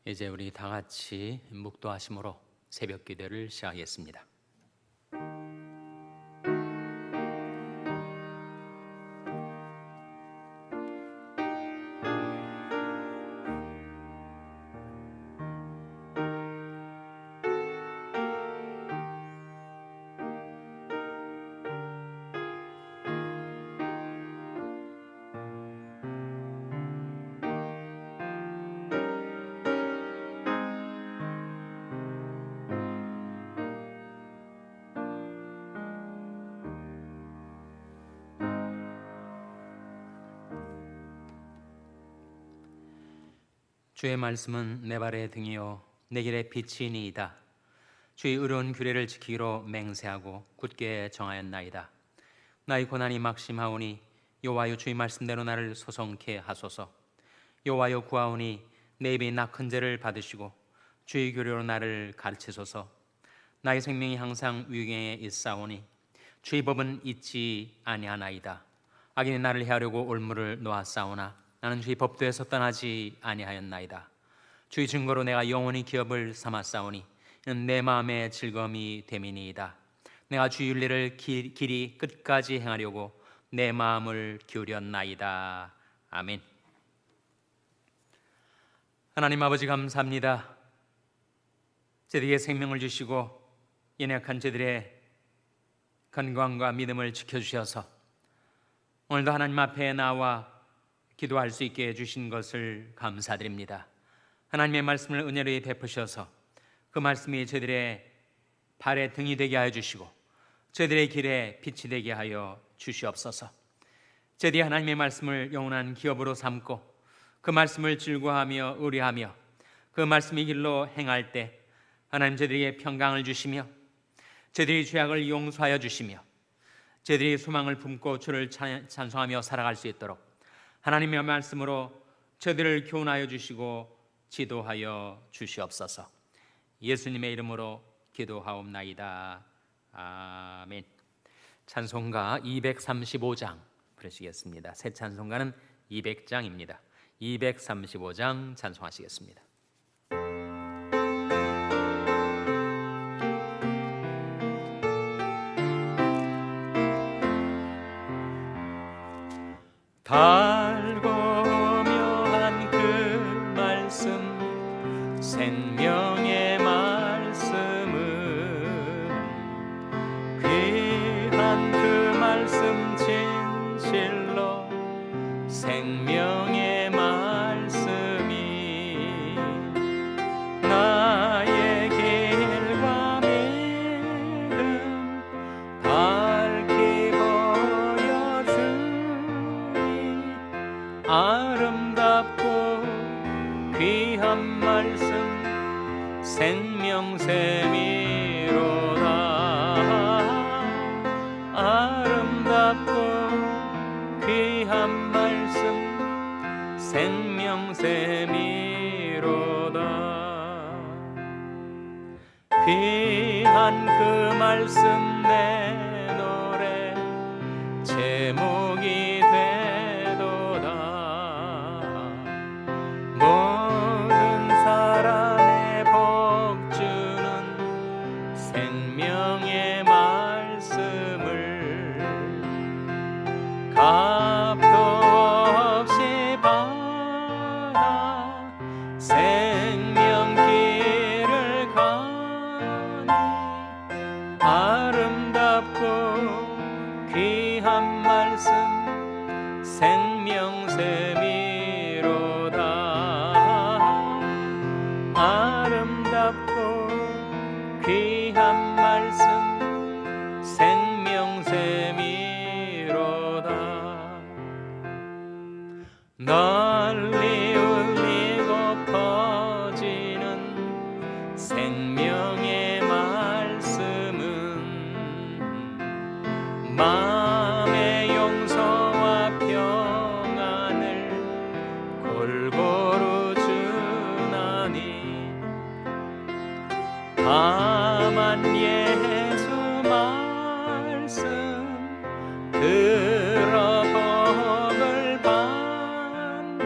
이제 우리 다 같이 묵도하심으로 새벽 기도를 시작하겠습니다. 주의 말씀은 내 발의 등이요 내 길의 빛이니이다. 주의 의로운 규례를 지키기로 맹세하고 굳게 정하였나이다. 나의 고난이 막심하오니 여호와여 주의 말씀대로 나를 소성케 하소서. 여호와여 구하오니 내 입이 낙한 죄를 받으시고 주의 규례로 나를 가르치소서. 나의 생명이 항상 위경에 있사오니 주의 법은 잊지 아니하나이다. 악인이 나를 해하려고 올무를 놓았사오나 나는 주의 법도에서 떠나지 아니하였나이다. 주의 증거로 내가 영원히 기업을 삼았사오니 이는 내 마음의 즐거움이 됨이니이다. 내가 주의 윤리를 길이 끝까지 행하려고 내 마음을 기울였나이다. 아멘. 하나님 아버지 감사합니다. 저희에게 생명을 주시고 연약한 저들의 건강과 믿음을 지켜주셔서 오늘도 하나님 앞에 나와 기도할 수 있게 해주신 것을 감사드립니다. 하나님의 말씀을 은혜로 베푸셔서 그 말씀이 저희들의 발의 등이 되게 하여 주시고 저희들의 길에 빛이 되게 하여 주시옵소서. 저희들이 하나님의 말씀을 영원한 기업으로 삼고 그 말씀을 즐거워하며 의뢰하며 그 말씀의 길로 행할 때 하나님 저희들에게 평강을 주시며 저희들이 죄악을 용서하여 주시며 저희들이 소망을 품고 주를 찬송하며 살아갈 수 있도록 하나님의 말씀으로 저희들을 교훈하여 주시고 지도하여 주시옵소서. 예수님의 이름으로 기도하옵나이다. 아멘. 찬송가 235장 부르시겠습니다. 새 찬송가는 200장입니다. 235장 찬송하시겠습니다. 달고 묘한 그 말씀 생명의 말씀은 귀한 그 말씀 진실로 생명의 말씀이 나의 길과 믿음 밝히 보여주니 아름답고 귀한 말씀 생명샘이로다. 아름답고 귀한 말씀 생명샘이로다. 귀한 그 말씀 내 노래 제목이 되도다. 모든 사람의 복주는 생명의 말씀을 값도 없이 받아 생명길을 가니 아름답고 귀한 말씀 생명샘이로다. 아름답고 귀한 말씀 생명샘이로다. 널리 울리고 퍼지는 생명의 말씀은 마음의 용서와 평안을 골고루 주나니 다만 예수 말씀 들어 복을 받네.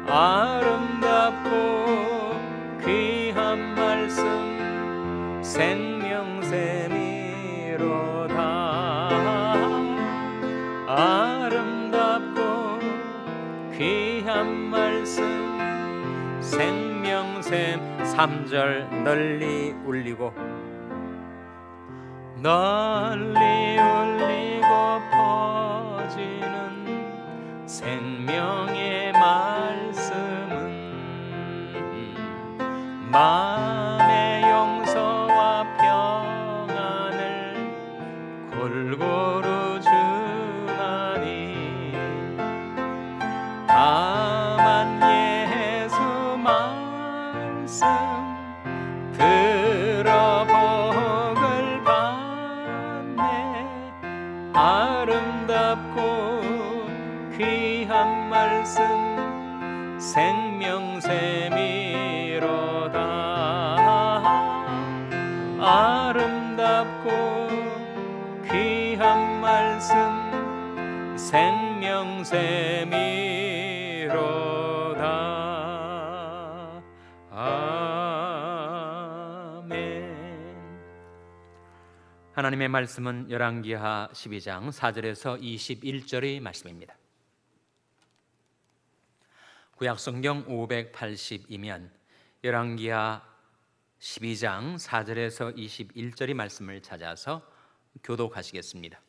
아름답고 귀한 말씀 생명샘 3절 널리 울리고 널리 울리고 퍼지는 생명의 말씀은 마음의 용서와 평안을 골고루 주나니 다만 예수 말씀 들어 복을 받네 아름답고 귀한 말씀 생명샘이로다 아름답고 귀한 말씀 생명샘이로다. 아멘. 하나님의 말씀은 열왕기하 12장 4절에서 21절의 말씀입니다. 구약성경 580이면 열왕기하 12장 4절에서 21절의 말씀을 찾아서 교독하시겠습니다.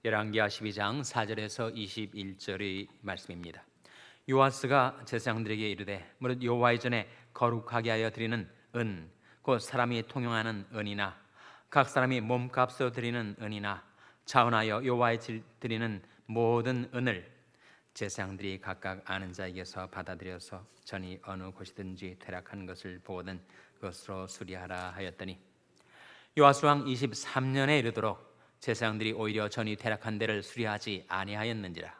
열왕기하 12장 4절에서 21절의 말씀입니다. 요아스가 제사장들에게 이르되 무릇 여호와의 전에 거룩하게 하여 드리는 은 곧 사람이 통용하는 은이나 각 사람이 몸값으로 드리는 은이나 자원하여 여호와의 드리는 모든 은을 제사장들이 각각 아는 자에게서 받아들여서 전이 어느 곳이든지 퇴락한 것을 보거든 그것으로 수리하라 하였더니 요아스 왕 23년에 이르도록 제사장들이 오히려 전이 퇴락한 데를 수리하지 아니하였는지라.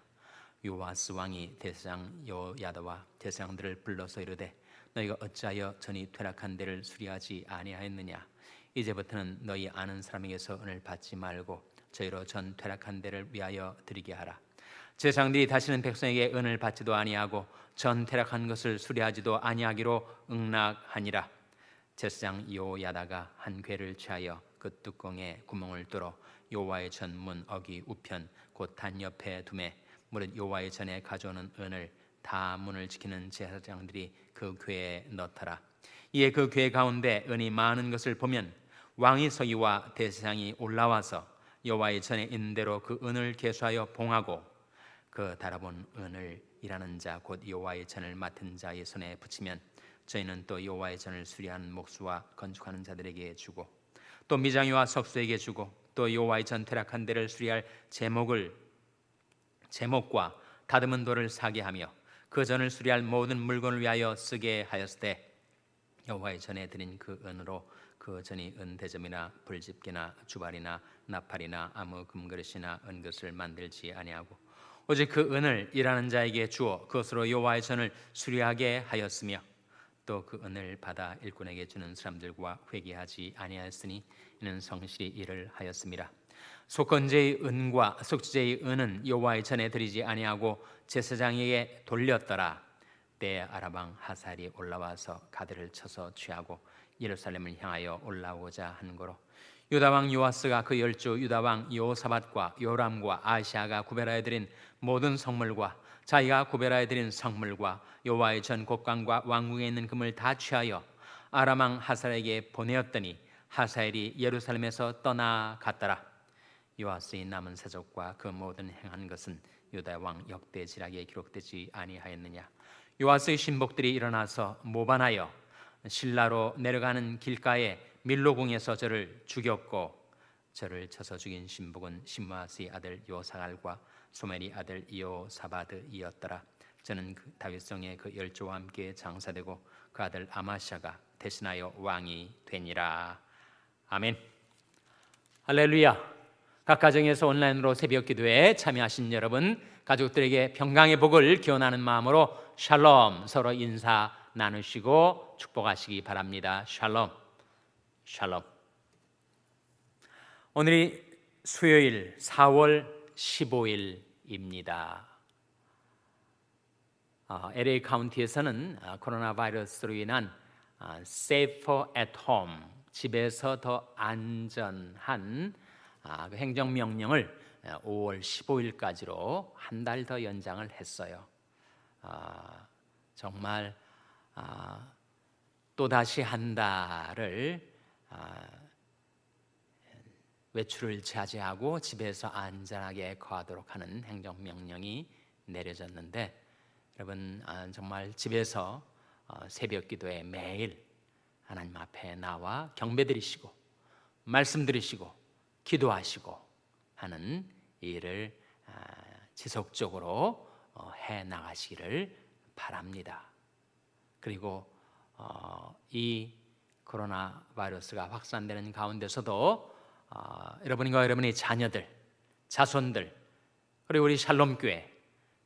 요아스 왕이 대제사장 여호야다와 제사장들을 불러서 이르되 너희가 어찌하여 전이 퇴락한 데를 수리하지 아니하였느냐. 이제부터는 너희 아는 사람에게서 은을 받지 말고 저희로 전 퇴락한 데를 위하여 드리게 하라. 제사장들이 다시는 백성에게 은을 받지도 아니하고 전 퇴락한 것을 수리하지도 아니하기로 응낙하니라. 제사장 여호야다가 한 궤를 취하여 그 뚜껑에 구멍을 뚫어 여호와의 전문 어기 우편 곧 단 옆에 두매 무릇 여호와의 전에 가져오는 은을 다 문을 지키는 제사장들이 그 궤에 넣더라. 이에 그 궤 가운데 은이 많은 것을 보면 왕이 서기와 대제사장이 올라와서 여호와의 전에 있는 대로 그 은을 계수하여 봉하고 그 달아본 은을 일하는 자 곧 여호와의 전을 맡은 자의 손에 붙이면 저희는 또 여호와의 전을 수리하는 목수와 건축하는 자들에게 주고 또 미장이와 석수에게 주고 또 여호와의 전 퇴락한 데를 수리할 제목과 다듬은 돌을 사게 하며 그 전을 수리할 모든 물건을 위하여 쓰게 하였으되 여호와의 전에 드린 그 은으로 그 전이 은대접이나 불집게나 주발이나 나팔이나 아무 금그릇이나 은것을 만들지 아니하고 오직 그 은을 일하는 자에게 주어 그것으로 여호와의 전을 수리하게 하였으며 또 그 은을 받아 일꾼에게 주는 사람들과 회개하지 아니하였으니 이는 성실히 일을 하였음이라. 속건제의 은과 속주제의 은은 여호와의 전에 드리지 아니하고 제사장에게 돌렸더라. 때에 아람 하사엘이 올라와서 가드를 쳐서 취하고 예루살렘을 향하여 올라오자 하는 거로 유다 왕 요아스가 그 열조 유다 왕 여호사밧과 요람과 아시아가 구별하여 드린 모든 성물과 자기가 구별하여 드린 성물과 여호와의 전 곡관과 왕궁에 있는 금을 다 취하여 아람 왕 하사엘에게 보내었더니 하사엘이 예루살렘에서 떠나갔더라. 요아스의 남은 세족과 그 모든 행한 것은 유다 왕 역대지략에 기록되지 아니하였느냐. 요아스의 신복들이 일어나서 모반하여 실라로 내려가는 길가에 밀로궁에서 저를 죽였고 저를 쳐서 죽인 신복은 심마스의 아들 요사갈과 소멜이 아들 여호사바드이었더라. 저는 그 다윗성의 그 열조와 함께 장사되고 그 아들 아마샤가 대신하여 왕이 되니라. 아멘. 할렐루야. 각 가정에서 온라인으로 새벽 기도에 참여하신 여러분 가족들에게 평강의 복을 기원하는 마음으로 샬롬 서로 인사 나누시고 축복하시기 바랍니다. 샬롬 샬롬. 오늘이 수요일 4월 15일입니다. LA 카운티에서는 코로나 바이러스로 인한 Safer at Home, 집에서 더 안전한 그 행정명령을 5월 15일까지로 한 달 더 연장을 했어요. 정말 또다시 한 달을 외출을 자제하고 집에서 안전하게 거하도록 하는 행정명령이 내려졌는데, 여러분 정말 집에서 새벽 기도에 매일 하나님 앞에 나와 경배드리시고 말씀드리시고 기도하시고 하는 일을 지속적으로 해 나가시기를 바랍니다. 그리고 이 코로나 바이러스가 확산되는 가운데서도 여러분과 여러분의 자녀들, 자손들, 그리고 우리 샬롬교회,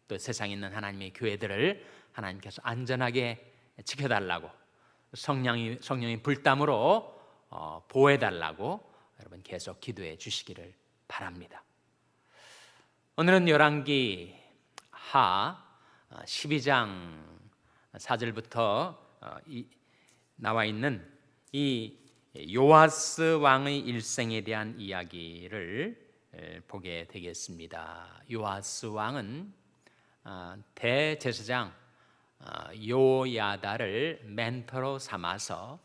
또 세상에 있는 하나님의 교회들을 하나님께서 안전하게 지켜달라고, 성령의 불담으로 보호해달라고 여러분 계속 기도해 주시기를 바랍니다. 오늘은 열왕기 하 12장 4절부터 나와 있는 이 요아스 왕의 일생에 대한 이야기를 보게 되겠습니다. 요아스 왕은 대제사장 요야다를 멘토로 삼아서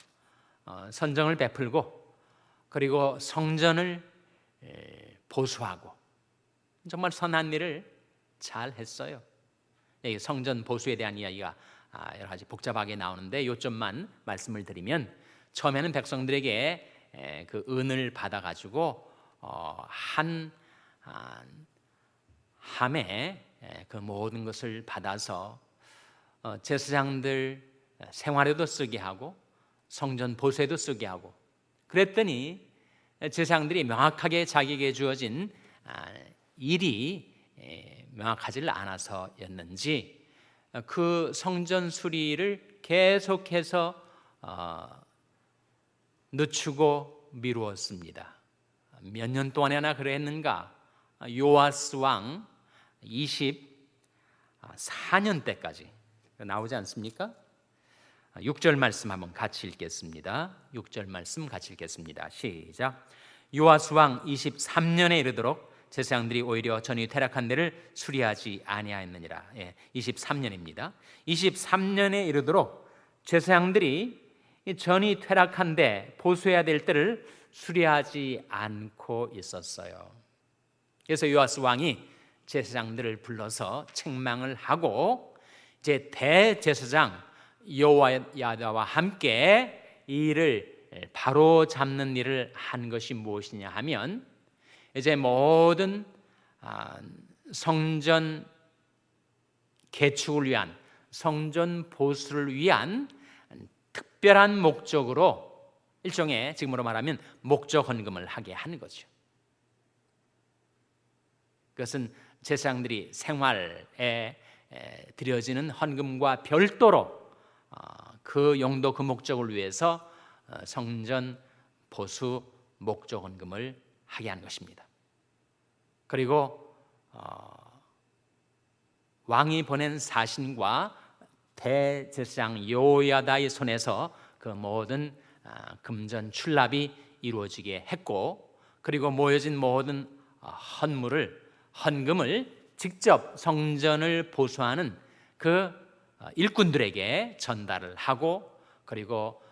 선정을 베풀고, 그리고 성전을 보수하고 정말 선한 일을 잘 했어요. 성전 보수에 대한 이야기가 여러 가지 복잡하게 나오는데 요점만 말씀을 드리면, 처음에는 백성들에게 그 은을 받아가지고 한 함에 그 모든 것을 받아서 제사장들 생활에도 쓰게 하고 성전 보수에도 쓰게 하고, 그랬더니 제사장들이 명확하게 자기에게 주어진 일이 명확하지 않아서였는지 그 성전 수리를 계속해서 늦추고 미루었습니다. 몇 년 동안이나 그랬는가? 요아스 왕 24년 때까지 나오지 않습니까? 6절 말씀 한번 같이 읽겠습니다. 6절 말씀 같이 읽겠습니다. 시작. 요아스 왕 23년에 이르도록 제사장들이 오히려 전이 퇴락한 데를 수리하지 아니하였느니라. 23년입니다. 23년에 이르도록 제사장들이 전이 퇴락한 데 보수해야 될 때를 수리하지 않고 있었어요. 그래서 요아스 왕이 제사장들을 불러서 책망을 하고, 이제 대제사장 요야다와 함께 이 일을 바로 잡는 일을 한 것이 무엇이냐 하면, 이제 모든 성전 개축을 위한, 성전 보수를 위한 특별한 목적으로, 일종의 지금으로 말하면 목적 헌금을 하게 하는 거죠. 그것은 제사장들이 생활에 드려지는 헌금과 별도로 그 용도, 그 목적을 위해서 성전 보수 목적 헌금을 하게 하는 것입니다. 그리고 왕이 보낸 사신과 대제사장 요야다의 손에서 그 모든 금전 출납이 이루어지게 했고, 그리고 모여진 모든 헌금을 직접 성전을 보수하는 그 일꾼들에게 전달을 하고, 그리고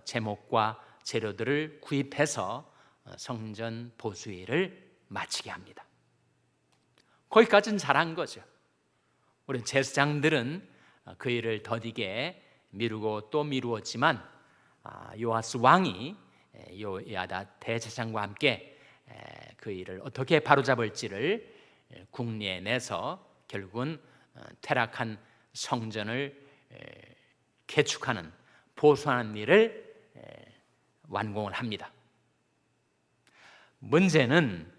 제목과 재료들을 구입해서 성전 보수일을 마치게 합니다. 거기까지는 잘한 거죠. 우리 제사장들은 그 일을 더디게 미루고 또 미루었지만, 요아스 왕이 요야다 대제사장과 함께 그 일을 어떻게 바로잡을지를 궁리에 내서 결국은 퇴락한 성전을 개축하는, 보수하는 일을 완공을 합니다. 문제는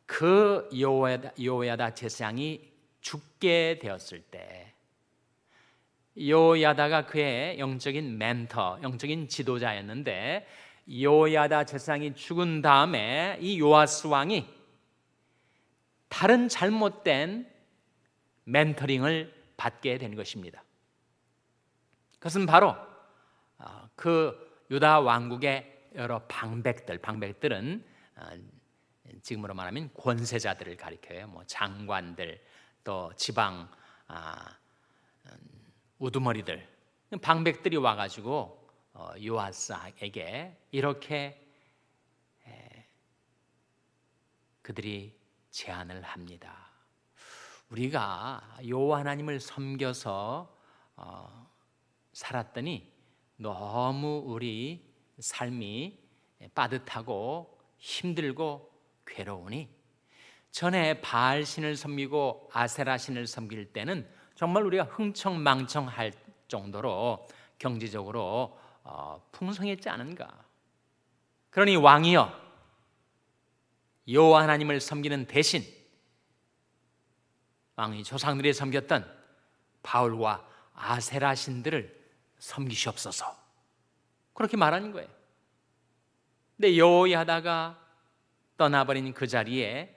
그 요야다 제사장이 죽게 되었을 때, 요야다가 그의 영적인 멘터, 영적인 지도자였는데, 요야다 제사장이 죽은 다음에 이 요아스 왕이 다른 잘못된 멘토링을 받게 된 것입니다. 그것은 바로 그 유다 왕국의 여러 방백들은 지금으로 말하면 권세자들을 가리켜요. 장관들, 또 지방 우두머리들, 방백들이 와가지고 요아스에게 이렇게 그들이 제안을 합니다. 우리가 여호와 하나님을 섬겨서 살았더니 너무 우리 삶이 빠듯하고 힘들고 괴로우니 전에 바알 신을 섬기고 아세라 신을 섬길 때는 정말 우리가 흥청망청할 정도로 경제적으로 풍성했지 않은가. 그러니 왕이여, 여호와 하나님을 섬기는 대신 왕이 조상들이 섬겼던 바울과 아세라 신들을 섬기시옵소서, 그렇게 말하는 거예요. 근데 여호야다가 떠나버린 그 자리에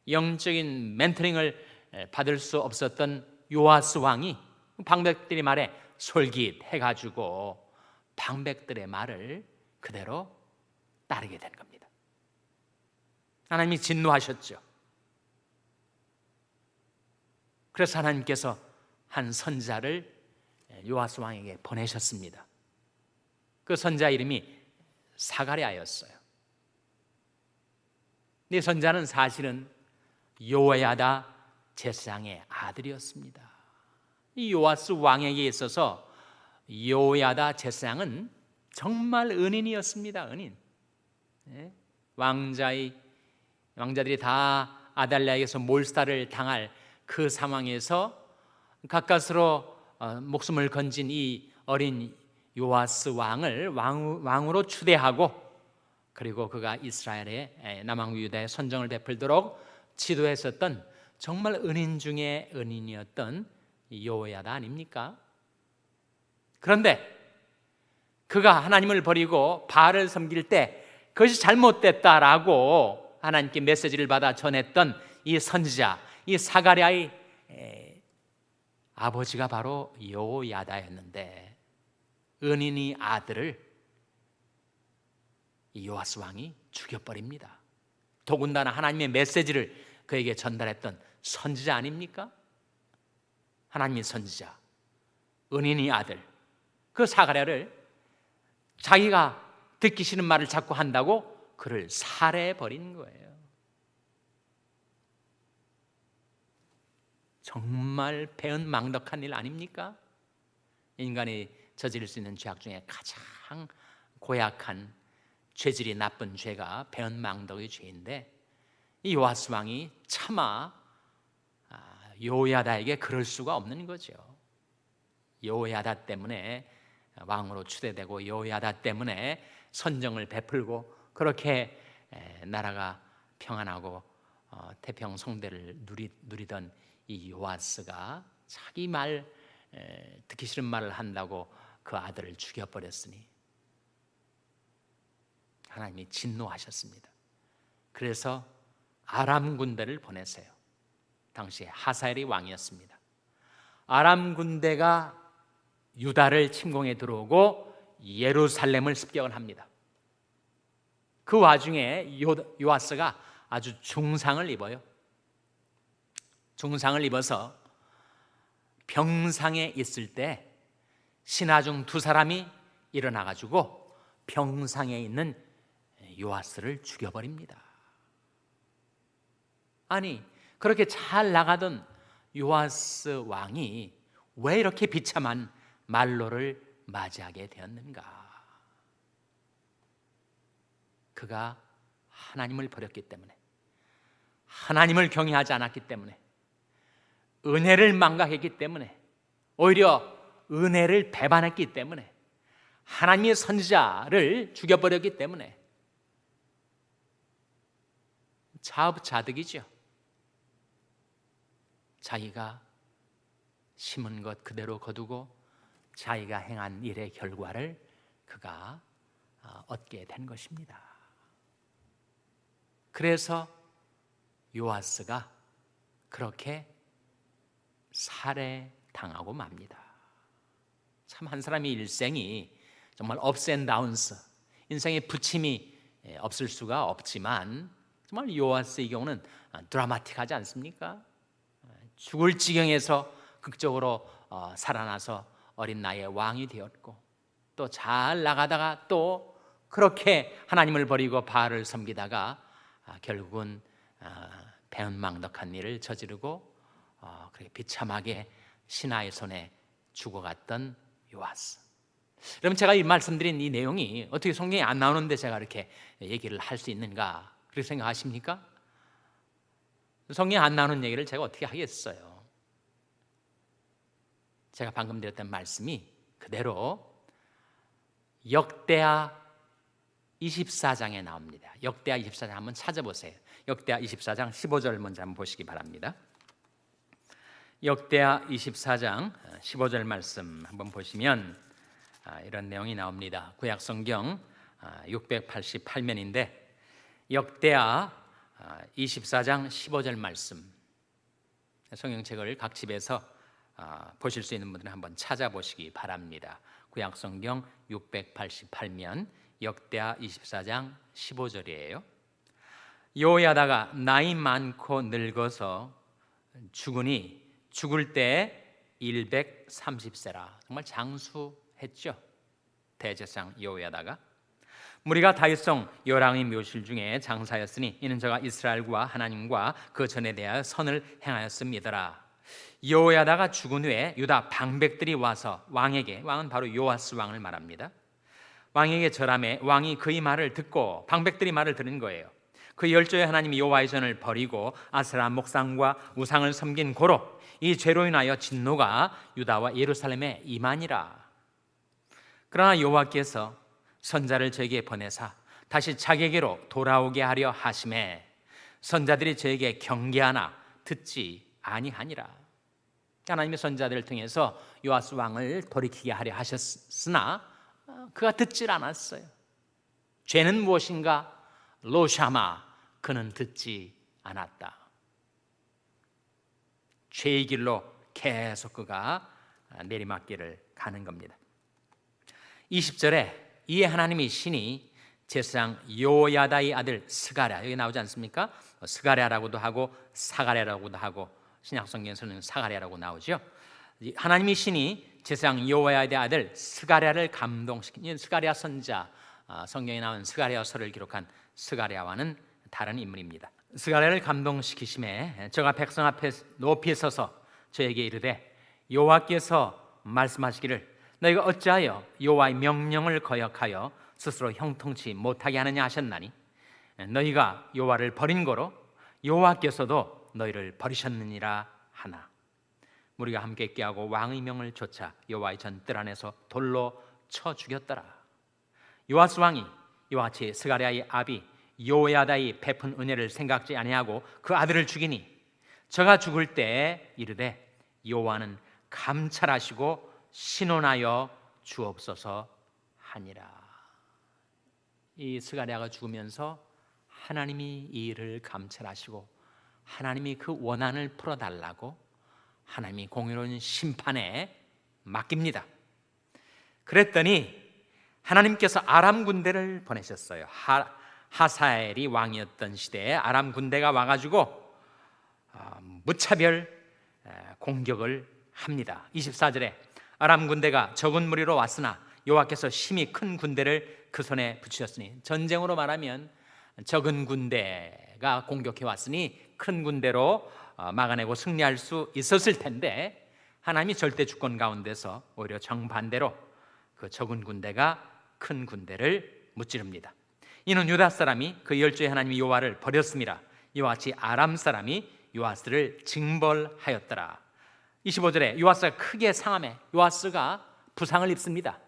영적인 멘토링을 받을 수 없었던 요아스 왕이 방백들의 말에 솔깃해가지고 방백들의 말을 그대로 따르게 된 겁니다. 하나님이 진노하셨죠. 그래서 하나님께서 한 선자를 요아스 왕에게 보내셨습니다. 그 선자 이름이 사가랴였어요. 이 선자는 사실은 요야다 제사장의 아들이었습니다. 이 요아스 왕에게 있어서 요야다 제사장은 정말 은인이었습니다. 은인. 왕자들이 다 아달랴에게서 몰살을 당할 그 상황에서 가까스로 목숨을 건진 이 어린 요아스 왕을 왕으로 추대하고, 그리고 그가 이스라엘의 남왕 유다의 선정을 베풀도록 지도했었던 정말 은인 중에 은인이었던 여호야다 아닙니까? 그런데 그가 하나님을 버리고 바알을 섬길 때 그것이 잘못됐다라고 하나님께 메시지를 받아 전했던 이 선지자, 이 사가랴의 아버지가 바로 여호야다였는데, 은인의 아들을 이 요아스 왕이 죽여버립니다. 더군다나 하나님의 메시지를 그에게 전달했던 선지자 아닙니까? 하나님의 선지자, 은인의 아들, 그 사가랴를 자기가 듣기 싫은 말을 자꾸 한다고 그를 살해해버린 거예요. 정말 배은망덕한 일 아닙니까? 인간이 저지를 수 있는 죄악 중에 가장 고약한 죄질이 나쁜 죄가 배은망덕의 죄인데, 이 요아스 왕이 차마 요야다에게 그럴 수가 없는 거죠. 요야다 때문에 왕으로 추대되고 요야다 때문에 선정을 베풀고 그렇게 나라가 평안하고 태평성대를 누리던 이 요아스가 자기 말 듣기 싫은 말을 한다고 그 아들을 죽여버렸으니 하나님이 진노하셨습니다. 그래서 아람 군대를 보내세요. 당시에 하사엘이 왕이었습니다. 아람 군대가 유다를 침공해 들어오고 예루살렘을 습격을 합니다. 그 와중에 요아스가 아주 중상을 입어요. 중상을 입어서 병상에 있을 때 신하 중 두 사람이 일어나가지고 병상에 있는 요아스를 죽여버립니다. 아니, 그렇게 잘 나가던 요아스 왕이 왜 이렇게 비참한 말로를 맞이하게 되었는가? 그가 하나님을 버렸기 때문에, 하나님을 경외하지 않았기 때문에, 은혜를 망각했기 때문에, 오히려 은혜를 배반했기 때문에, 하나님의 선지자를 죽여버렸기 때문에 자업자득이죠. 자기가 심은 것 그대로 거두고 자기가 행한 일의 결과를 그가 얻게 된 것입니다. 그래서 요아스가 그렇게 살해당하고 맙니다. 참 한 사람의 일생이 정말 업스 앤 다운스, 인생의 부침이 없을 수가 없지만 정말 요아스의 경우는 드라마틱하지 않습니까? 죽을 지경에서 극적으로 살아나서 어린 나이에 왕이 되었고, 또 잘 나가다가 또 그렇게 하나님을 버리고 바알을 섬기다가 결국은 배은망덕한 일을 저지르고 그렇게 비참하게 신하의 손에 죽어갔던 요아스. 여러분, 제가 이 말씀드린 이 내용이 어떻게 성경에 안 나오는데 제가 이렇게 얘기를 할 수 있는가 그렇게 생각하십니까? 성경에 안 나오는 얘기를 제가 어떻게 하겠어요? 제가 방금 드렸던 말씀이 그대로 역대하 24장에 나옵니다. 역대하 24장 한번 찾아보세요. 역대하 24장 15절 먼저 한번 보시기 바랍니다. 역대하 24장 15절 말씀 한번 보시면 이런 내용이 나옵니다. 구약성경 688면인데 역대하 24장 15절 말씀, 성경책을 각 집에서 보실 수 있는 분들은 한번 찾아보시기 바랍니다. 구약성경 688면 역대하 24장 15절이에요. 요야다가 나이 많고 늙어서 죽으니 죽을 때 130세라. 정말 장수했죠. 대제사장 요야다가. 무리가 다윗성 요랑의 묘실 중에 장사였으니 이는 저가 이스라엘과 하나님과 그 전에 대하여 선을 행하였음이더라. 요야다가 죽은 후에 유다 방백들이 와서 왕에게, 왕은 바로 요아스 왕을 말합니다, 왕에게 절하매 왕이 그의 말을 듣고, 방백들이 말을 들은 거예요. 그 열조의 하나님 여호와의 전을 버리고 아세라 목상과 우상을 섬긴 고로 이 죄로 인하여 진노가 유다와 예루살렘에 임하니라. 그러나 여호와께서 선자를 저에게 보내사 다시 자기에게로 돌아오게 하려 하심에 선자들이 저에게 경계하나 듣지 아니하니라. 하나님의 선자들을 통해서 요아스 왕을 돌이키게 하려 하셨으나 그가 듣질 않았어요. 죄는 무엇인가? 로샤마, 그는 듣지 않았다. 죄의 길로 계속 그가 내리막길을 가는 겁니다. 20절에 이에 하나님의 신이 제사장 요야다의 아들 스가랴, 여기 나오지 않습니까? 스가랴라고도 하고 사가랴라고도 하고 신약성경에서는 사가랴라고 나오죠. 하나님의 신이 제사장 요야다의 아들 스가랴를 감동시킨, 스가랴 선자, 성경에 나온 스가랴서를 기록한 스가랴와는 다른 인물입니다. 스가랴를 감동시키심에 저가 백성 앞에 높이 서서 저에게 이르되 여호와께서 말씀하시기를 너희가 어찌하여 여호와의 명령을 거역하여 스스로 형통치 못하게 하느냐 하셨나니 너희가 여호와를 버린 거로 여호와께서도 너희를 버리셨느니라 하나. 우리가 함께 깨하고 왕의 명을 좇아 여호와의 전뜰 안에서 돌로 쳐 죽였더라. 요아스 왕이 이와 같이 스가랴의 아비 요야다의 베푼 은혜를 생각지 아니하고 그 아들을 죽이니 저가 죽을 때 이르되 여호와는 감찰하시고 신원하여 주옵소서 하니라. 이 스가랴가 죽으면서 하나님이 이 일을 감찰하시고 하나님이 그 원한을 풀어달라고 하나님이 공의로운 심판에 맡깁니다. 그랬더니 하나님께서 아람 군대를 보내셨어요. 하사엘이 왕이었던 시대에 아람 군대가 와가지고 무차별 공격을 합니다. 24절에 아람 군대가 적은 무리로 왔으나 여호와께서 심히 큰 군대를 그 손에 붙이셨으니, 전쟁으로 말하면 적은 군대가 공격해 왔으니 큰 군대로 막아내고 승리할 수 있었을 텐데 하나님이 절대 주권 가운데서 오히려 정반대로 그 적은 군대가 큰 군대를 무찌릅니다. 이는 유다 사람이 그 열조의 하나님 여호와를 버렸습니다. 이와 같이 아람 사람이 요아스를 징벌하였더라. 25절에 요아스가 크게 상함에 요아스가 부상을 입습니다.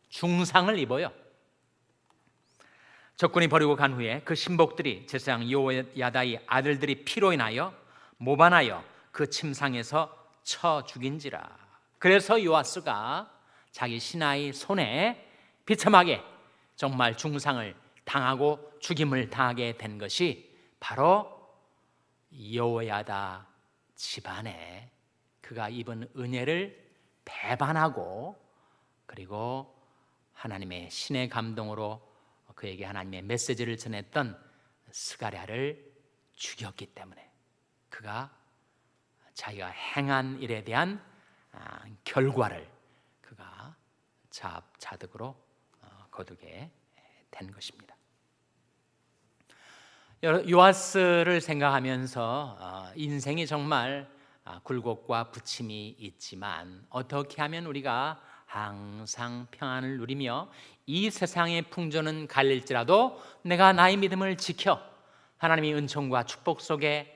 중상을 입어요. 적군이 버리고 간 후에 그 신복들이 제사장 요야다의 아들들이 피로 인하여 모반하여 그 침상에서 쳐 죽인지라. 그래서 요아스가 자기 신하의 손에 비참하게 정말 중상을 당하고 죽임을 당하게 된 것이 바로 요야다 집안에 그가 입은 은혜를 배반하고 그리고 하나님의 신의 감동으로 그에게 하나님의 메시지를 전했던 스가랴를 죽였기 때문에 그가 자기가 행한 일에 대한 결과를 그가 자득으로 거두게 된 것입니다. 요아스를 생각하면서 인생이 정말 굴곡과 부침이 있지만 어떻게 하면 우리가 항상 평안을 누리며 이 세상의 풍조는 갈릴지라도 내가 나의 믿음을 지켜 하나님의 은총과 축복 속에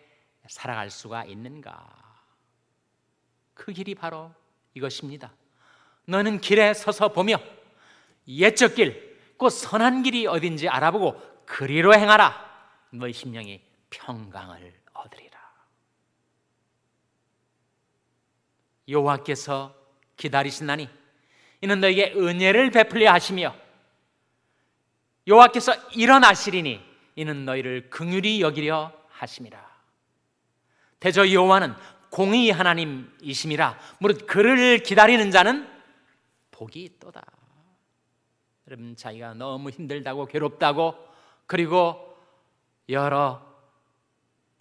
살아갈 수가 있는가? 그 길이 바로 이것입니다. 너는 길에 서서 보며 옛적 길, 곧 선한 길이 어딘지 알아보고 그리로 행하라. 너희 심령이 평강을 얻으리라. 여호와께서 기다리시나니 이는 너에게 은혜를 베풀려 하시며 여호와께서 일어나시리니 이는 너희를 긍휼히 여기려 하심이라. 대저 여호와는 공의 하나님이심이라. 무릇 그를 기다리는 자는 복이 있도다. 여러분, 자기가 너무 힘들다고 괴롭다고 그리고 여러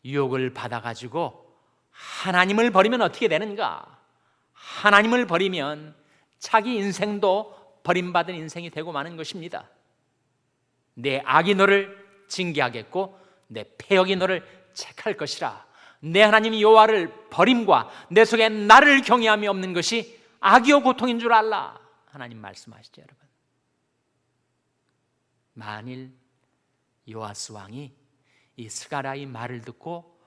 유혹을 받아가지고 하나님을 버리면 어떻게 되는가? 하나님을 버리면 자기 인생도 버림받은 인생이 되고 마는 것입니다. 내 악이 너를 징계하겠고 내 패역이 너를 책할 것이라. 내 하나님 여호와를 버림과 내 속에 나를 경외함이 없는 것이 악이요 고통인 줄 알라. 하나님 말씀하시죠, 여러분. 만일 요아스 왕이 이 스가랴의 말을 듣고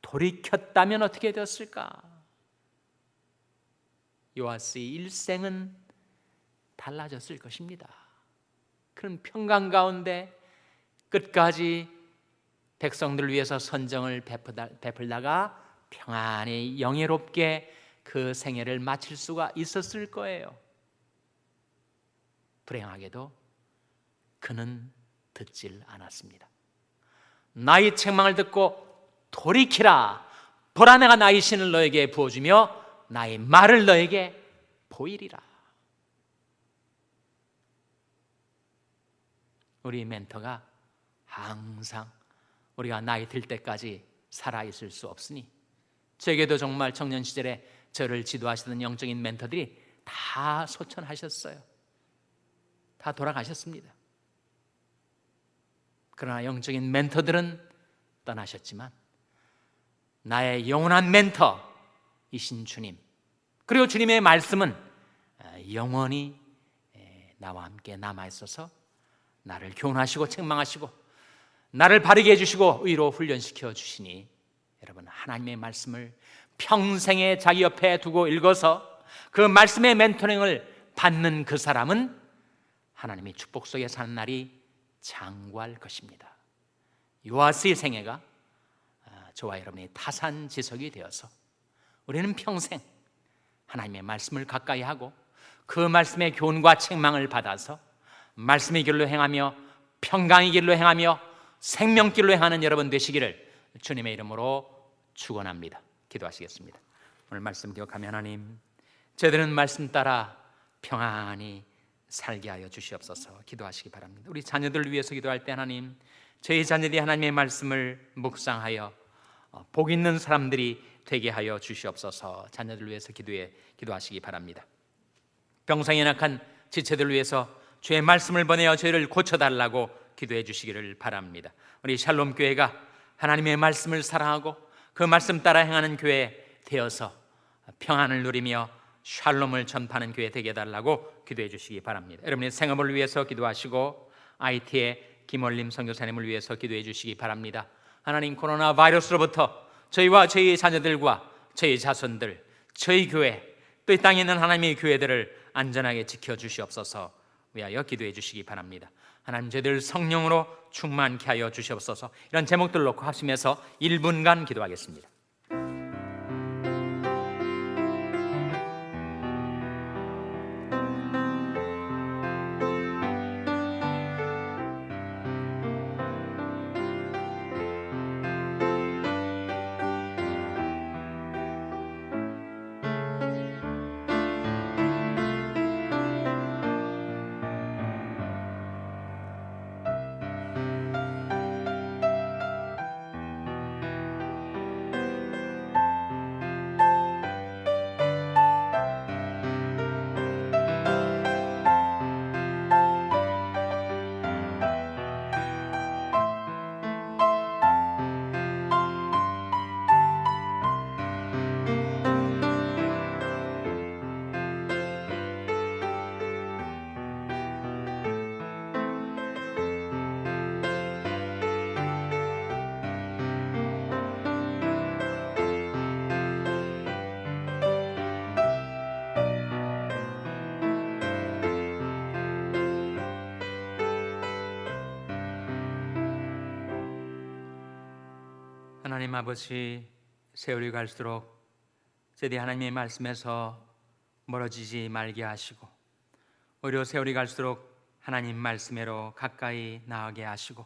돌이켰다면 어떻게 되었을까? 요아스의 일생은 달라졌을 것입니다. 그런 평강 가운데 끝까지 백성들을 위해서 선정을 베풀다가 평안히 영예롭게 그 생애를 마칠 수가 있었을 거예요. 불행하게도 그는 듣질 않았습니다. 나의 책망을 듣고 돌이키라. 보라, 내가 나의 신을 너에게 부어주며 나의 말을 너에게 보이리라. 우리 멘토가 항상 우리가 나이 들 때까지 살아있을 수 없으니, 제게도 정말 청년 시절에 저를 지도하시던 영적인 멘토들이 다 소천하셨어요. 다 돌아가셨습니다. 그러나 영적인 멘토들은 떠나셨지만 나의 영원한 멘토이신 주님, 그리고 주님의 말씀은 영원히 나와 함께 남아있어서 나를 교훈하시고 책망하시고 나를 바르게 해주시고 의로 훈련시켜 주시니, 여러분, 하나님의 말씀을 평생에 자기 옆에 두고 읽어서 그 말씀의 멘토링을 받는 그 사람은 하나님의 축복 속에 사는 날이 장구할 것입니다. 요아스의 생애가 저와 여러분의 타산지석이 되어서 우리는 평생 하나님의 말씀을 가까이 하고 그 말씀의 교훈과 책망을 받아서 말씀의 길로 행하며 평강의 길로 행하며 생명길로 행하는 여러분 되시기를 주님의 이름으로 축원합니다. 기도하시겠습니다. 오늘 말씀 기억하며 하나님, 저희들은 말씀 따라 평안히 살게 하여 주시옵소서. 기도하시기 바랍니다. 우리 자녀들을 위해서 기도할 때 하나님, 저희 자녀들이 하나님의 말씀을 묵상하여 복 있는 사람들이 되게 하여 주시옵소서. 자녀들을 위해서 기도하시기 바랍니다. 병상에 낙한 지체들을 위해서 주의 말씀을 보내어 저희를 고쳐달라고 기도해 주시기를 바랍니다. 우리 샬롬 교회가 하나님의 말씀을 사랑하고 그 말씀 따라 행하는 교회 되어서 평안을 누리며 샬롬을 전파하는 교회 되게 해달라고 기도해 주시기 바랍니다. 여러분의 생업을 위해서 기도하시고 IT의 김원림 선교사님을 위해서 기도해 주시기 바랍니다. 하나님, 코로나 바이러스로부터 저희와 저희 자녀들과 저희 자손들, 저희 교회, 또 이 땅에 있는 하나님의 교회들을 안전하게 지켜주시옵소서 위하여 기도해 주시기 바랍니다. 하나님, 저희들 성령으로 충만케 하여 주시옵소서. 이런 제목들 놓고 합심해서 1분간 기도하겠습니다. 하나님 아버지, 세월이 갈수록 제디 하나님의 말씀에서 멀어지지 말게 하시고 오히려 세월이 갈수록 하나님 말씀으로 가까이 나아가게 하시고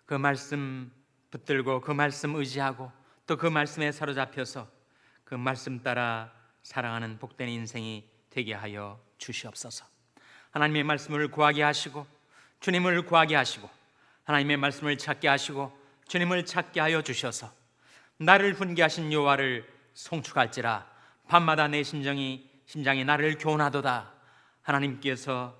그 말씀 붙들고 그 말씀 의지하고 또 그 말씀에 사로잡혀서 그 말씀 따라 사랑하는 복된 인생이 되게 하여 주시옵소서. 하나님의 말씀을 구하게 하시고 주님을 구하게 하시고 하나님의 말씀을 찾게 하시고 주님을 찾게 하여 주셔서 나를 훈계하신 여호와를 송축할지라 밤마다 내 심장이 나를 교훈하도다. 하나님께서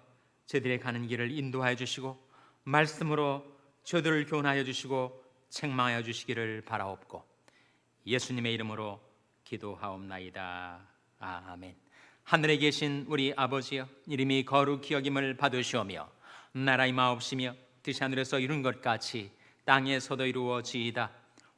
저들의 가는 길을 인도하여 주시고 말씀으로 저들을 교훈하여 주시고 책망하여 주시기를 바라옵고 예수님의 이름으로 기도하옵나이다. 아멘. 하늘에 계신 우리 아버지여, 이름이 거룩히 여김을 받으시오며 나라의 마옵시며 뜻이 하늘에서 이룬 것 같이 땅에서도 이루어지이다.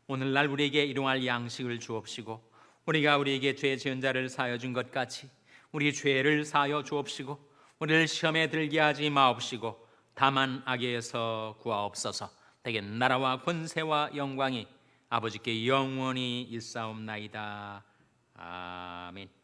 오늘날 우리에게 일용할 양식을 주옵시고 우리가 우리에게 죄 지은 자를 사하여 준 것 같이 우리 죄를 사하여 주옵시고 우리를 시험에 들게 하지 마옵시고 다만 악에서 구하옵소서. 대개 나라와 권세와 영광이 아버지께 영원히 있사옵나이다. 아멘.